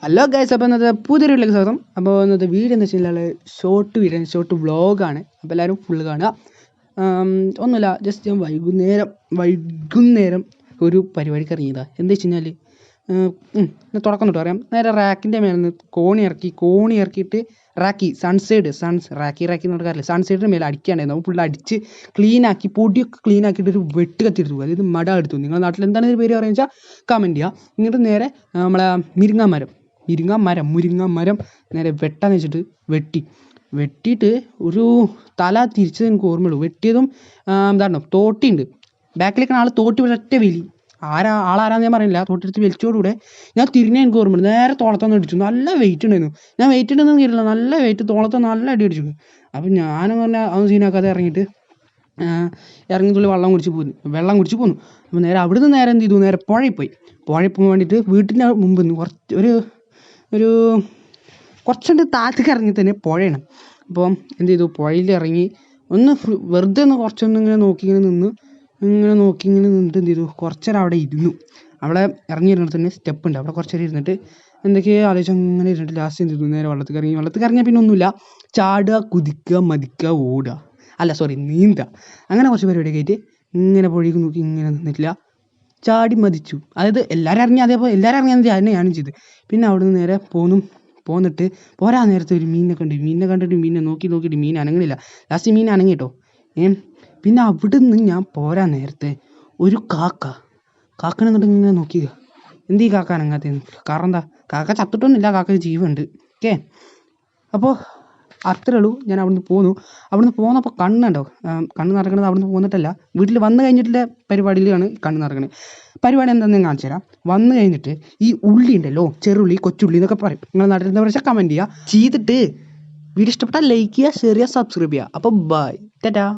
Hello guys, അപ്പോൾ ഇന്നത്തെ പുതിയൊരു വീട്ടിലേക്ക് സ്വാഗതം. അപ്പോൾ ഇന്നത്തെ വീഡിയോ എന്ന് വെച്ച് കഴിഞ്ഞാൽ ഷോർട്ട് വ്ളോഗാണ്. അപ്പോൾ എല്ലാവരും ഫുള്ള് കാണുക. ഒന്നുമില്ല, ജസ്റ്റ് ഞാൻ വൈകുന്നേരം ഒരു പരിപാടിക്ക് ഇറങ്ങിയതാണ്. എന്താ വെച്ച് കഴിഞ്ഞാൽ തുടക്കം തൊട്ട് പറയാം. നേരെ റാക്കിൻ്റെ മേലെ നിന്ന് കോണി ഇറക്കിയിട്ട് റാക്കി എന്ന് പറഞ്ഞാൽ സൺസൈഡിൻ്റെ മേലെ അടിക്കാണ്ടായിരുന്നു. ഫുള്ള് അടിച്ച് ക്ലീനാക്കി, പൊടിയൊക്കെ ക്ലീനാക്കിയിട്ട് ഒരു വെട്ട് കത്തിയെടുത്തു പോകും. അതായത് മട എടുത്തു. നിങ്ങളുടെ നാട്ടിൽ എന്താണ് ഇതിന് പേര് പറയുക വെച്ചാൽ കമൻറ്റ് ചെയ്യുക. എന്നിട്ട് നേരെ നമ്മളെ മുരിങ്ങ മരം നേരെ വെട്ടാന്ന് വെച്ചിട്ട് വെട്ടിയിട്ട് ഒരു തല തിരിച്ചത് എനിക്ക് ഓർമ്മയുള്ളൂ. വെട്ടിയതും എന്താണ് തോട്ടിയുണ്ട്, ബാക്കിലേക്കാണ് ആൾ തോട്ടി ഒറ്റ വലി. ആളാരാന്ന് ഞാൻ പറയുന്നില്ല. തോട്ടെടുത്ത് വലിച്ചോടുകൂടെ ഞാൻ തിരിഞ്ഞാൽ എനിക്ക് ഓർമ്മയുണ്ട്. നേരെ തോളത്തൊന്ന് അടിച്ചു. നല്ല വെയിറ്റ് ഉണ്ടായിരുന്നു. ഞാൻ വെയിറ്റ് ഉണ്ടെന്ന് കയറില്ല, നല്ല വെയിറ്റ് തോളത്ത് നല്ല അടി അടിച്ചു. അപ്പം ഞാനെന്ന് പറഞ്ഞാൽ അതൊന്നും സീനാക്കാതെ ഇറങ്ങിയിട്ട് തുള്ളി വെള്ളം കുടിച്ച് പോന്നു. അപ്പോൾ നേരെ അവിടുന്ന് നേരെ എന്ത് ചെയ്തു, നേരെ പുഴയിൽ പോകാൻ വേണ്ടിയിട്ട് വീട്ടിൻ്റെ മുമ്പ് നിന്ന് കുറച്ചുകൊണ്ട് താഴത്തേക്ക് ഇറങ്ങി തന്നെ പുഴയാണ്. അപ്പോൾ എന്ത് ചെയ്തു, പുഴയിൽ ഇറങ്ങി വെറുതെ കുറച്ചൊന്നിങ്ങനെ നോക്കി നിന്നിട്ട് എന്ത് ചെയ്തു, കുറച്ചേരം അവിടെ ഇരുന്നു. അവിടെ ഇറങ്ങിയിരുന്നിട്ട് തന്നെ സ്റ്റെപ്പ് ഉണ്ട്, അവിടെ കുറച്ചേരം ഇരുന്നിട്ട് എന്തൊക്കെയോ ആലോചിച്ച് അങ്ങനെ ഇരുന്നിട്ട് ലാസ്റ്റ് എന്ത് ചെയ്തു, നേരെ വെള്ളത്തിൽ ഇറങ്ങിയാൽ പിന്നെ ഒന്നുമില്ല, ചാടുക, കുതിക്കുക, മതിക്കുക, ഓടുക, നീന്തുക, അങ്ങനെ കുറച്ച് പരിപാടിയൊക്കെ ആയിട്ട് ഇങ്ങനെ പുഴയ്ക്ക് നോക്കി ഇങ്ങനെ നിന്നിട്ടില്ല, ചാടി മതിച്ചു. അതായത് എല്ലാവരും ഇറങ്ങിയത് ഞാനും ചെയ്ത്. പിന്നെ അവിടെ നിന്ന് നേരെ പോന്നിട്ട് പോരാ നേരത്തെ ഒരു മീനിനെ കണ്ടിട്ട് മീനിനെ നോക്കിയിട്ട് മീൻ അനങ്ങണില്ല. ലാസ്റ്റ് മീൻ അനങ്ങി കേട്ടോ. പിന്നെ അവിടെ നിന്ന് ഞാൻ പോരാ നേരത്തെ ഒരു കാക്കനെ എന്നിട്ട് ഇങ്ങനെ നോക്കിയ എന്ത് ഈ കാക്ക അനങ്ങാത്തതെന്ന്. കാരണം എന്താ, കാക്ക ചത്തിട്ടൊന്നുമില്ല, കാക്ക ജീവുണ്ട്. ഓക്കെ, അപ്പോൾ അത്രേ ഉള്ളൂ. ഞാൻ അവിടുന്ന് പോന്നപ്പോൾ കണ്ണ് നടക്കുന്നത് അവിടുന്ന് പോന്നിട്ടല്ല, വീട്ടിൽ വന്നു കഴിഞ്ഞിട്ടുള്ള പരിപാടിയിലാണ് കണ്ണ് നടക്കുന്നത്. പരിപാടി എന്താണെന്ന് ഞാൻ കാണിച്ചു തരാം. വന്നു കഴിഞ്ഞിട്ട് ഈ ഉള്ളി ഉണ്ടല്ലോ, ചെറുള്ളി, കൊച്ചുള്ളി എന്നൊക്കെ പറയും. നിങ്ങളുടെ നാട്ടിൽ എന്താ പറയുക കമൻറ്റ് ചെയ്യുക. ചെയ്തിട്ട് വീഡിയോ ഇഷ്ടപ്പെട്ടാൽ ലൈക്ക് ചെയ്യുക, ഷെയർ ചെയ്യുക, സബ്സ്ക്രൈബ് ചെയ്യുക. അപ്പോൾ ബൈ, ടാറ്റാ.